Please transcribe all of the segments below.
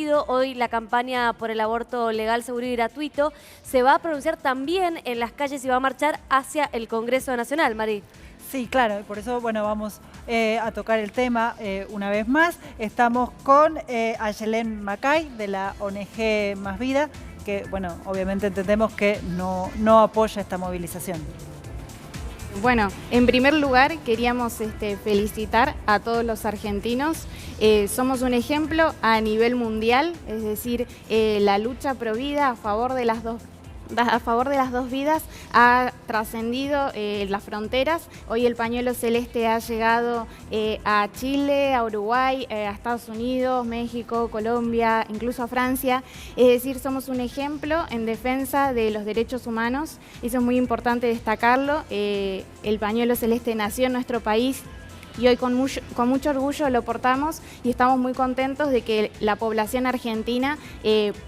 prohibido. Hoy la campaña por el aborto legal, seguro y gratuito se va a pronunciar también en las calles y va a marchar hacia el Congreso Nacional, Mari. Sí, claro, por eso bueno, vamos a tocar el tema una vez más. Estamos con Ayelen Macay de la ONG Más Vida, que bueno, obviamente entendemos que no apoya esta movilización. Bueno, en primer lugar queríamos felicitar a todos los argentinos. Somos un ejemplo a nivel mundial, es decir, la lucha pro vida a favor de las dos vidas ha trascendido las fronteras. Hoy el pañuelo celeste ha llegado a Chile, a Uruguay, a Estados Unidos, México, Colombia, incluso a Francia. Es decir, somos un ejemplo en defensa de los derechos humanos. Eso es muy importante destacarlo. El pañuelo celeste nació en nuestro país y hoy con mucho orgullo lo portamos y estamos muy contentos de que la población argentina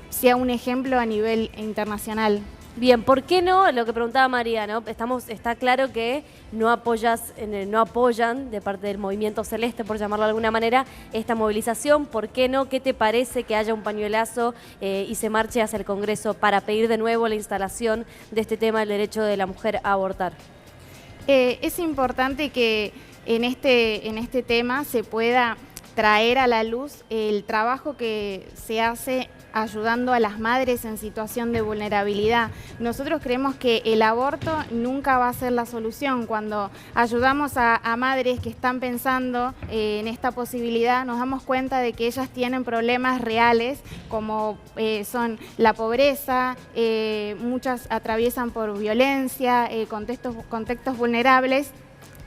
sea un ejemplo a nivel internacional. Bien, ¿por qué no? Lo que preguntaba María, ¿no? Está claro que no apoyan de parte del Movimiento Celeste, por llamarlo de alguna manera, esta movilización. ¿Por qué no? ¿Qué te parece que haya un pañuelazo y se marche hacia el Congreso para pedir de nuevo la instalación de este tema del derecho de la mujer a abortar? Es importante que en este tema se pueda traer a la luz el trabajo que se hace ayudando a las madres en situación de vulnerabilidad. Nosotros creemos que el aborto nunca va a ser la solución. Cuando ayudamos a madres que están pensando en esta posibilidad, nos damos cuenta de que ellas tienen problemas reales, como son la pobreza, muchas atraviesan por violencia, contextos vulnerables.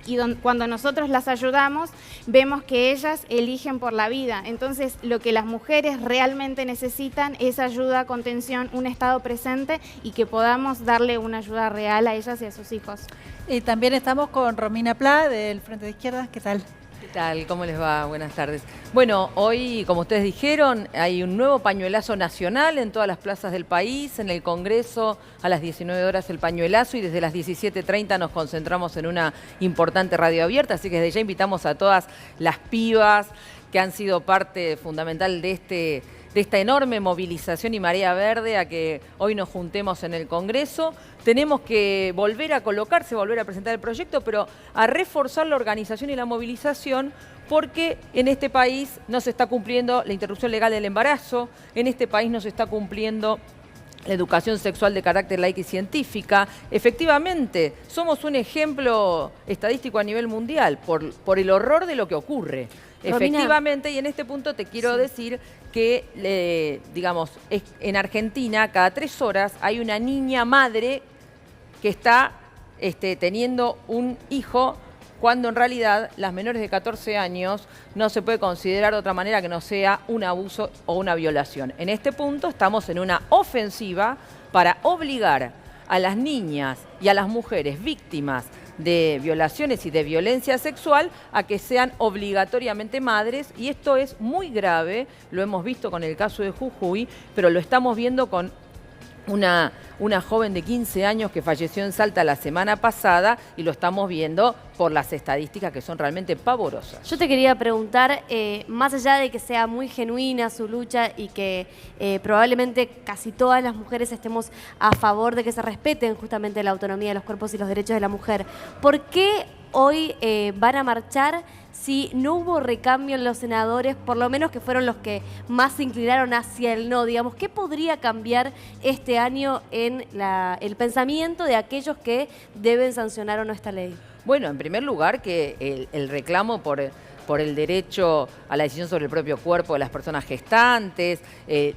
Y cuando nosotros las ayudamos, vemos que ellas eligen por la vida. Entonces, lo que las mujeres realmente necesitan es ayuda, contención, un estado presente y que podamos darle una ayuda real a ellas y a sus hijos. Y también estamos con Romina Pla, del Frente de Izquierda. ¿Qué tal? ¿Qué tal? ¿Cómo les va? Buenas tardes. Bueno, hoy, como ustedes dijeron, hay un nuevo pañuelazo nacional en todas las plazas del país. En el Congreso, a las 19 horas el pañuelazo y desde las 17:30 nos concentramos en una importante radio abierta. Así que desde ya invitamos a todas las pibas que han sido parte fundamental de esta enorme movilización y marea verde a que hoy nos juntemos en el Congreso. Tenemos que volver a colocarse, volver a presentar el proyecto, pero a reforzar la organización y la movilización porque en este país no se está cumpliendo la interrupción legal del embarazo, en este país no se está cumpliendo la educación sexual de carácter laica y científica. Efectivamente, somos un ejemplo estadístico a nivel mundial por el horror de lo que ocurre. Romina. Efectivamente, y en este punto te quiero decir que, digamos, en Argentina cada 3 horas hay una niña madre que está teniendo un hijo cuando en realidad las menores de 14 años no se puede considerar de otra manera que no sea un abuso o una violación. En este punto estamos en una ofensiva para obligar a las niñas y a las mujeres víctimas de violaciones y de violencia sexual a que sean obligatoriamente madres, y esto es muy grave, lo hemos visto con el caso de Jujuy, pero lo estamos viendo con una joven de 15 años que falleció en Salta la semana pasada y lo estamos viendo por las estadísticas que son realmente pavorosas. Yo te quería preguntar, más allá de que sea muy genuina su lucha y que probablemente casi todas las mujeres estemos a favor de que se respeten justamente la autonomía de los cuerpos y los derechos de la mujer, ¿por qué hoy van a marchar si no hubo recambio en los senadores, por lo menos que fueron los que más se inclinaron hacia el no? Digamos, ¿qué podría cambiar este año en el pensamiento de aquellos que deben sancionar o no esta ley? Bueno, en primer lugar, que el reclamo por el derecho a la decisión sobre el propio cuerpo de las personas gestantes,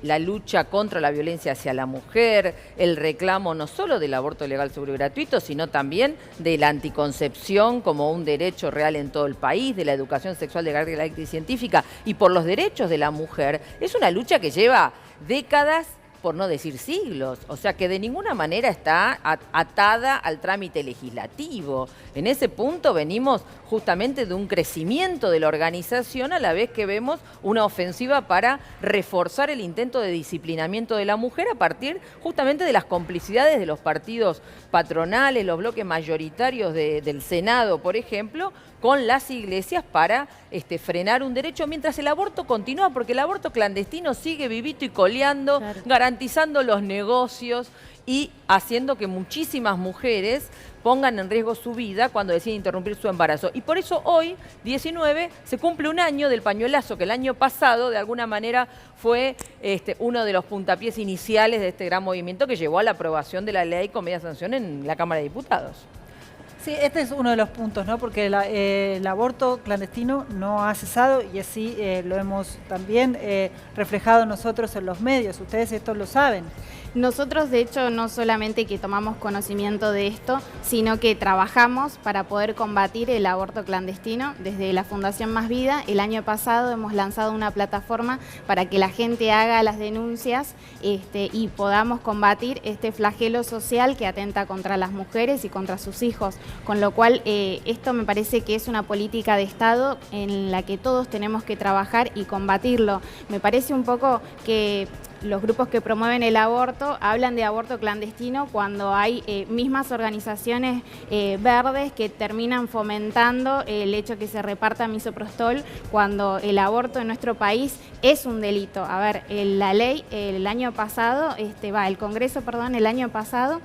la lucha contra la violencia hacia la mujer, el reclamo no solo del aborto legal, seguro y gratuito, sino también de la anticoncepción como un derecho real en todo el país, de la educación sexual de carácter laica y científica y por los derechos de la mujer. Es una lucha que lleva décadas, por no decir siglos, o sea que de ninguna manera está atada al trámite legislativo. En ese punto venimos justamente de un crecimiento de la organización a la vez que vemos una ofensiva para reforzar el intento de disciplinamiento de la mujer a partir justamente de las complicidades de los partidos patronales, los bloques mayoritarios del Senado, por ejemplo, con las iglesias para frenar un derecho, mientras el aborto continúa, porque el aborto clandestino sigue vivito y coleando, Claro. garantizando los negocios y haciendo que muchísimas mujeres pongan en riesgo su vida cuando deciden interrumpir su embarazo. Y por eso hoy, 19, se cumple un año del pañuelazo, que el año pasado, de alguna manera, fue uno de los puntapiés iniciales de este gran movimiento que llevó a la aprobación de la ley con media sanción en la Cámara de Diputados. Sí, este es uno de los puntos, ¿no? Porque el aborto clandestino no ha cesado y así lo hemos también reflejado nosotros en los medios. Ustedes esto lo saben. Nosotros, de hecho, no solamente que tomamos conocimiento de esto, sino que trabajamos para poder combatir el aborto clandestino. Desde la Fundación Más Vida, el año pasado hemos lanzado una plataforma para que la gente haga las denuncias y podamos combatir este flagelo social que atenta contra las mujeres y contra sus hijos. Con lo cual, esto me parece que es una política de Estado en la que todos tenemos que trabajar y combatirlo. Me parece un poco que los grupos que promueven el aborto hablan de aborto clandestino cuando hay mismas organizaciones verdes que terminan fomentando el hecho que se reparta misoprostol cuando el aborto en nuestro país es un delito. A ver, la ley el año pasado, el Congreso, perdón, el año pasado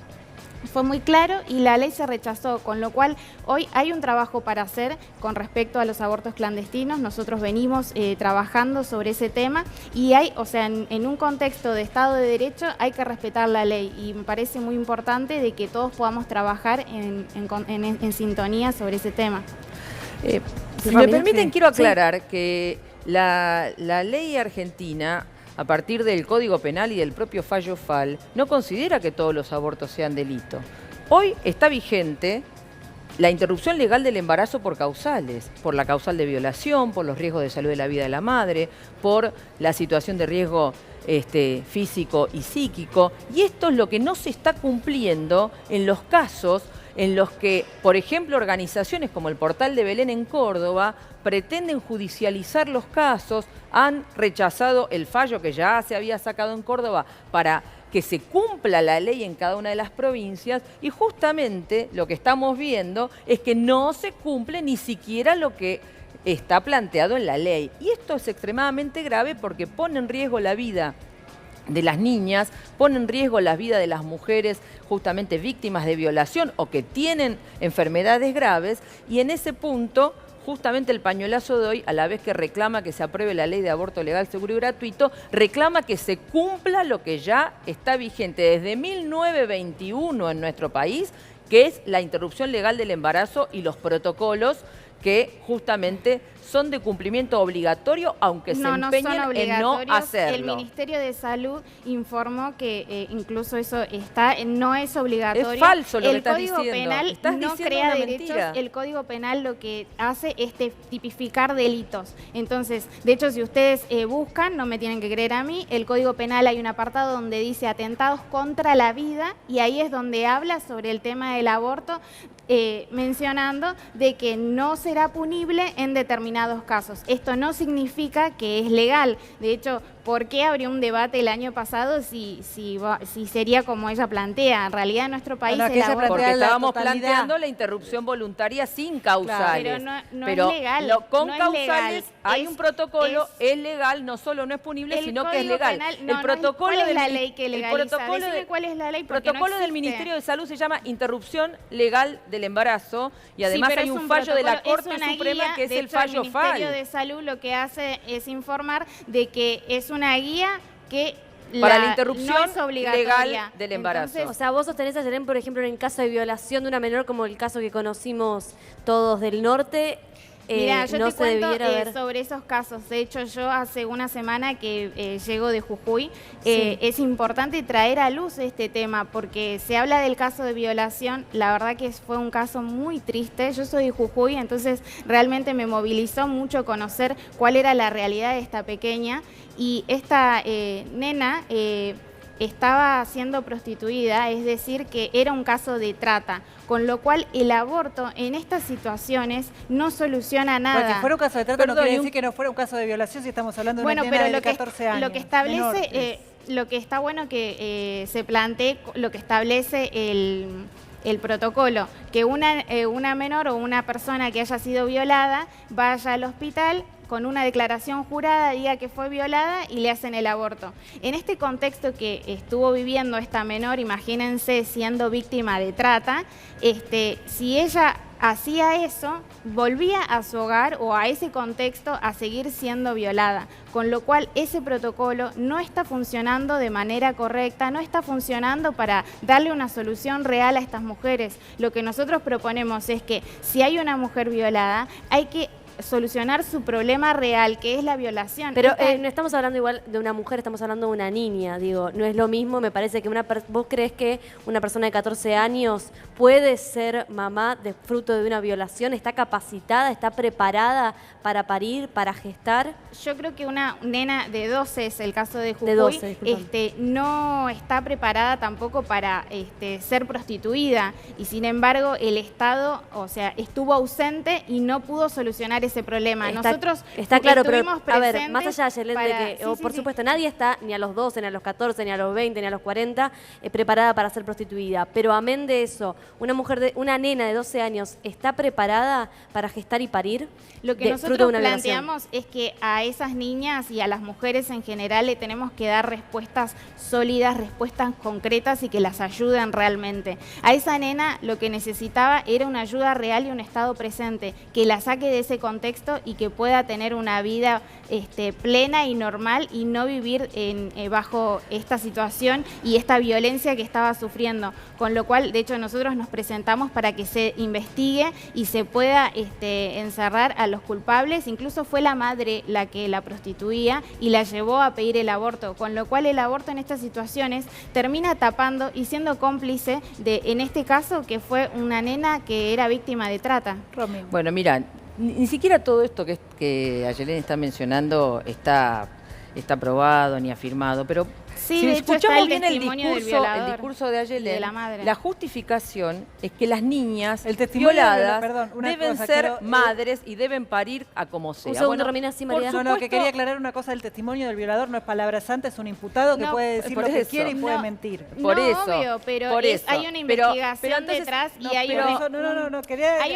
fue muy claro y la ley se rechazó, con lo cual hoy hay un trabajo para hacer con respecto a los abortos clandestinos. Nosotros venimos trabajando sobre ese tema y hay, o sea, en un contexto de Estado de Derecho hay que respetar la ley y me parece muy importante de que todos podamos trabajar en sintonía sobre ese tema. Si me permiten, quiero aclarar que la ley argentina, a partir del Código Penal y del propio fallo FAL, no considera que todos los abortos sean delito. Hoy está vigente la interrupción legal del embarazo por causales, por la causal de violación, por los riesgos de salud de la vida de la madre, por la situación de riesgo físico y psíquico. Y esto es lo que no se está cumpliendo en los casos en los que, por ejemplo, organizaciones como el Portal de Belén en Córdoba pretenden judicializar los casos, han rechazado el fallo que ya se había sacado en Córdoba para que se cumpla la ley en cada una de las provincias y justamente lo que estamos viendo es que no se cumple ni siquiera lo que está planteado en la ley. Y esto es extremadamente grave porque pone en riesgo la vida de las niñas, pone en riesgo la vida de las mujeres justamente víctimas de violación o que tienen enfermedades graves y en ese punto justamente el pañuelazo de hoy, a la vez que reclama que se apruebe la ley de aborto legal, seguro y gratuito, reclama que se cumpla lo que ya está vigente desde 1921 en nuestro país, que es la interrupción legal del embarazo y los protocolos que justamente son de cumplimiento obligatorio, aunque se empeñen en no hacerlo. El Ministerio de Salud informó que incluso eso no es obligatorio. Es falso lo que estás diciendo. El Código Penal no crea derechos, el Código Penal lo que hace es tipificar delitos. Entonces, de hecho, si ustedes buscan, no me tienen que creer a mí, el Código Penal hay un apartado donde dice atentados contra la vida y ahí es donde habla sobre el tema del aborto, mencionando de que no será punible en determinados casos. Esto no significa que es legal. De hecho, ¿por qué habría un debate el año pasado si sería como ella plantea? En realidad en nuestro país el aborto... Porque estábamos planteando la interrupción voluntaria sin causales. Claro, pero no es legal. Con no causales legal. hay un protocolo, es legal, no solo no es punible, sino que es legal. El protocolo ¿cuál es la ley que legaliza? Decime cuál es la ley, porque el protocolo no del Ministerio de Salud se llama interrupción legal del embarazo y además hay un fallo de la Corte Suprema que es el fallo FAL. El Ministerio de Salud lo que hace es informar de que es una guía que para la interrupción no es legal del embarazo. Entonces, o sea, vos sostenés, Ayelén, por ejemplo, en el caso de violación de una menor, como el caso que conocimos todos del norte, Mira, yo no te se cuento debiera ver sobre esos casos. De hecho, yo hace una semana que llego de Jujuy, Sí. es importante traer a luz este tema porque se habla del caso de violación. La verdad que fue un caso muy triste. Yo soy de Jujuy, entonces realmente me movilizó mucho conocer cuál era la realidad de esta pequeña. Y esta nena estaba siendo prostituida, es decir, que era un caso de trata, con lo cual el aborto en estas situaciones no soluciona nada. Porque fuera un caso de trata no quiere decir que no fuera un caso de violación si estamos hablando de una nena de 14 años. Lo que establece, lo que está bueno que se plantee, lo que establece el protocolo, que una menor o una persona que haya sido violada vaya al hospital con una declaración jurada, diga que fue violada y le hacen el aborto. En este contexto que estuvo viviendo esta menor, imagínense siendo víctima de trata, si ella hacía eso, volvía a su hogar o a ese contexto a seguir siendo violada, con lo cual ese protocolo no está funcionando de manera correcta, no está funcionando para darle una solución real a estas mujeres. Lo que nosotros proponemos es que si hay una mujer violada, hay que solucionar su problema real, que es la violación. Pero no estamos hablando igual de una mujer, estamos hablando de una niña, digo, no es lo mismo, me parece que ¿vos crees que una persona de 14 años puede ser mamá de fruto de una violación? ¿Está capacitada, está preparada para parir, para gestar? Yo creo que una nena de 12, es el caso de Jujuy, de 12, no está preparada tampoco para ser prostituida, y sin embargo el Estado, o sea, estuvo ausente y no pudo solucionar ese problema. Nosotros está claro, pero a ver, más allá de que, sí, por supuesto, nadie está ni a los 12, ni a los 14, ni a los 20, ni a los 40 preparada para ser prostituida. Pero amén de eso, una nena de 12 años está preparada para gestar y parir. Lo que nosotros planteamos es que a esas niñas y a las mujeres en general le tenemos que dar respuestas sólidas, respuestas concretas y que las ayuden realmente. A esa nena lo que necesitaba era una ayuda real y un Estado presente, que la saque de ese contexto y que pueda tener una vida plena y normal y no vivir bajo esta situación y esta violencia que estaba sufriendo. Con lo cual, de hecho, nosotros nos presentamos para que se investigue y se pueda encerrar a los culpables. Incluso fue la madre la que la prostituía y la llevó a pedir el aborto, con lo cual el aborto en estas situaciones termina tapando y siendo cómplice de, en este caso, que fue una nena que era víctima de trata. Romina. Bueno, mira, ni siquiera todo esto que Ayelén está mencionando está aprobado ni afirmado, pero sí, si de hecho escuchamos está bien el discurso de y Ayelén, de la madre. la justificación es que las niñas El testimonio violadas deben cosa, ser madres y deben parir a como sea. Un segundo, Romina, sí, María. No, que quería aclarar una cosa, el testimonio del violador no es palabra santa, es un imputado que puede decir lo que quiere y puede mentir. Por eso, obvio, pero hay una investigación detrás y hay quería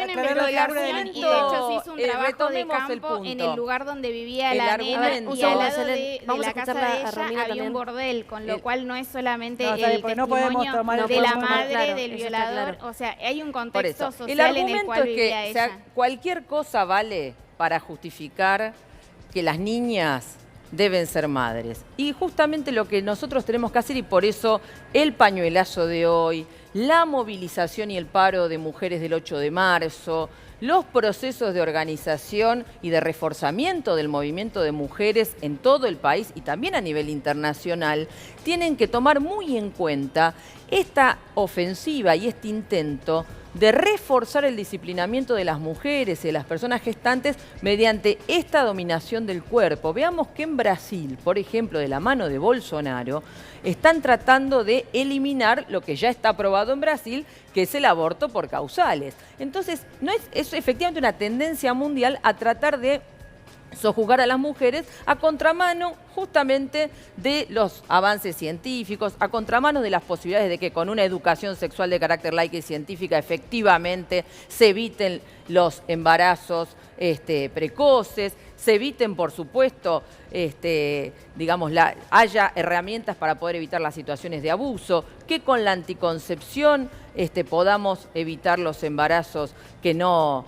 una investigación y de hecho se hizo un trabajo de retomemos el campo en punto. el lugar donde vivía El la nena argumento. y al lado de Vamos a la casa escucharla de a ella Romina había también. un bordel, con lo cual no es solamente No, el está bien, porque no podemos testimonio tomar de la el- madre claro, del eso está violador, claro. o sea, hay un Por contexto eso, el social en el argumento cual es que vivía ella. cualquier cosa vale para justificar que las niñas deben ser madres. Y justamente lo que nosotros tenemos que hacer, y por eso el pañuelazo de hoy, la movilización y el paro de mujeres del 8 de marzo, los procesos de organización y de reforzamiento del movimiento de mujeres en todo el país y también a nivel internacional, tienen que tomar muy en cuenta esta ofensiva y este intento de reforzar el disciplinamiento de las mujeres y de las personas gestantes mediante esta dominación del cuerpo. Veamos que en Brasil, por ejemplo, de la mano de Bolsonaro, están tratando de eliminar lo que ya está aprobado en Brasil, que es el aborto por causales. Entonces, es efectivamente una tendencia mundial a tratar de sojuzgar a las mujeres a contramano justamente de los avances científicos, a contramano de las posibilidades de que con una educación sexual de carácter laica y científica efectivamente se eviten los embarazos precoces, se eviten, por supuesto, digamos, haya herramientas para poder evitar las situaciones de abuso, que con la anticoncepción podamos evitar los embarazos que no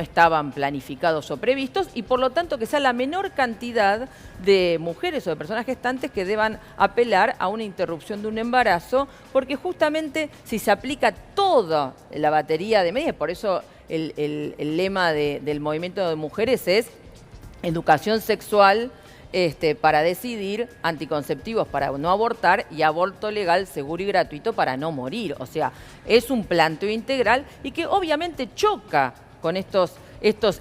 estaban planificados o previstos y por lo tanto que sea la menor cantidad de mujeres o de personas gestantes que deban apelar a una interrupción de un embarazo, porque justamente si se aplica toda la batería de medidas, por eso el lema del movimiento de mujeres es educación sexual para decidir, anticonceptivos para no abortar y aborto legal, seguro y gratuito para no morir. O sea, es un planteo integral y que obviamente choca con estos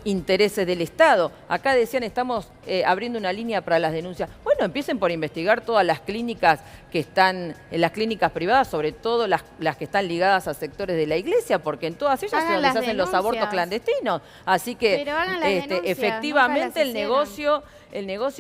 intereses del Estado. Acá decían, estamos abriendo una línea para las denuncias. Bueno, empiecen por investigar todas las clínicas que están, en las clínicas privadas, sobre todo las que están ligadas a sectores de la iglesia, porque en todas ellas es donde se hacen los abortos clandestinos. Así que efectivamente el negocio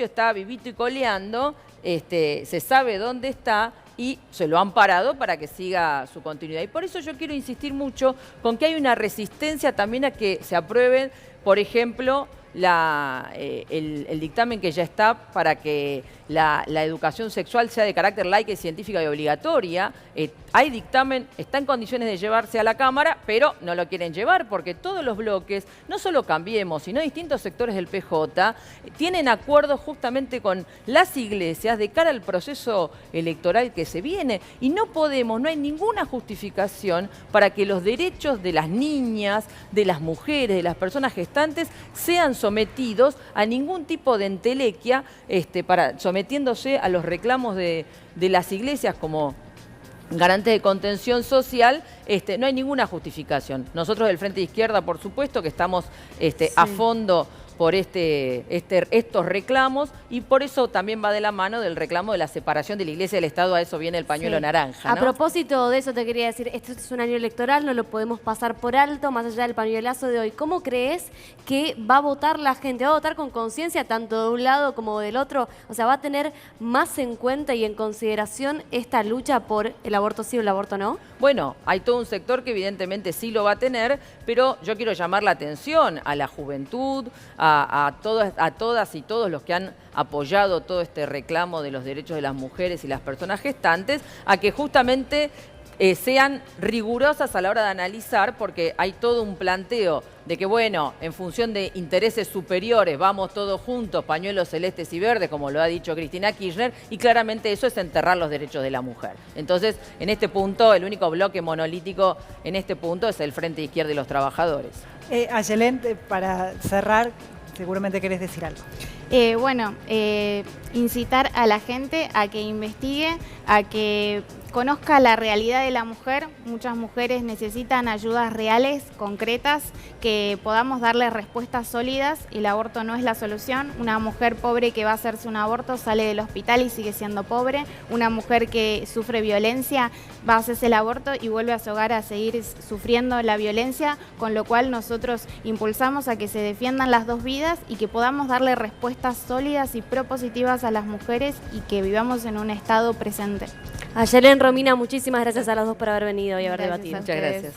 está vivito y coleando. se sabe dónde está y se lo han parado para que siga su continuidad. Y por eso yo quiero insistir mucho con que hay una resistencia también a que se aprueben, por ejemplo, el dictamen que ya está para que la educación sexual sea de carácter laica y científica y obligatoria. Hay dictamen, está en condiciones de llevarse a la Cámara, pero no lo quieren llevar porque todos los bloques, no solo Cambiemos, sino distintos sectores del PJ, tienen acuerdos justamente con las iglesias de cara al proceso electoral que se viene. Y no hay ninguna justificación para que los derechos de las niñas, de las mujeres, de las personas gestantes sean sometidos a ningún tipo de entelequia, sometiéndose a los reclamos de las iglesias como garante de contención social. No hay ninguna justificación. Nosotros del Frente de Izquierda, por supuesto, que estamos a fondo por estos reclamos, y por eso también va de la mano del reclamo de la separación de la Iglesia y del Estado. A eso viene el pañuelo naranja, ¿no? A propósito de eso te quería decir, esto es un año electoral, no lo podemos pasar por alto, más allá del pañuelazo de hoy. ¿Cómo crees que va a votar la gente? ¿Va a votar con conciencia tanto de un lado como del otro? O sea, ¿va a tener más en cuenta y en consideración esta lucha por el aborto sí o el aborto no? Bueno, hay todo un sector que evidentemente sí lo va a tener, pero yo quiero llamar la atención a la juventud, a todas y todos los que han apoyado todo este reclamo de los derechos de las mujeres y las personas gestantes, a que justamente sean rigurosas a la hora de analizar, porque hay todo un planteo de que, bueno, en función de intereses superiores, vamos todos juntos, pañuelos celestes y verdes, como lo ha dicho Cristina Kirchner, y claramente eso es enterrar los derechos de la mujer. Entonces, en este punto, el único bloque monolítico en este punto es el Frente de Izquierda y los Trabajadores. Ayelén, para cerrar, seguramente querés decir algo. Incitar a la gente a que investigue, a que conozca la realidad de la mujer. Muchas mujeres necesitan ayudas reales, concretas, que podamos darles respuestas sólidas. El aborto no es la solución. Una mujer pobre que va a hacerse un aborto sale del hospital y sigue siendo pobre. Una mujer que sufre violencia va a hacerse el aborto y vuelve a su hogar a seguir sufriendo la violencia, con lo cual nosotros impulsamos a que se defiendan las dos vidas y que podamos darle respuestas sólidas y propositivas a las mujeres y que vivamos en un estado presente. Ayelén, Romina, muchísimas gracias a las dos por haber venido y haber debatido. Muchas gracias.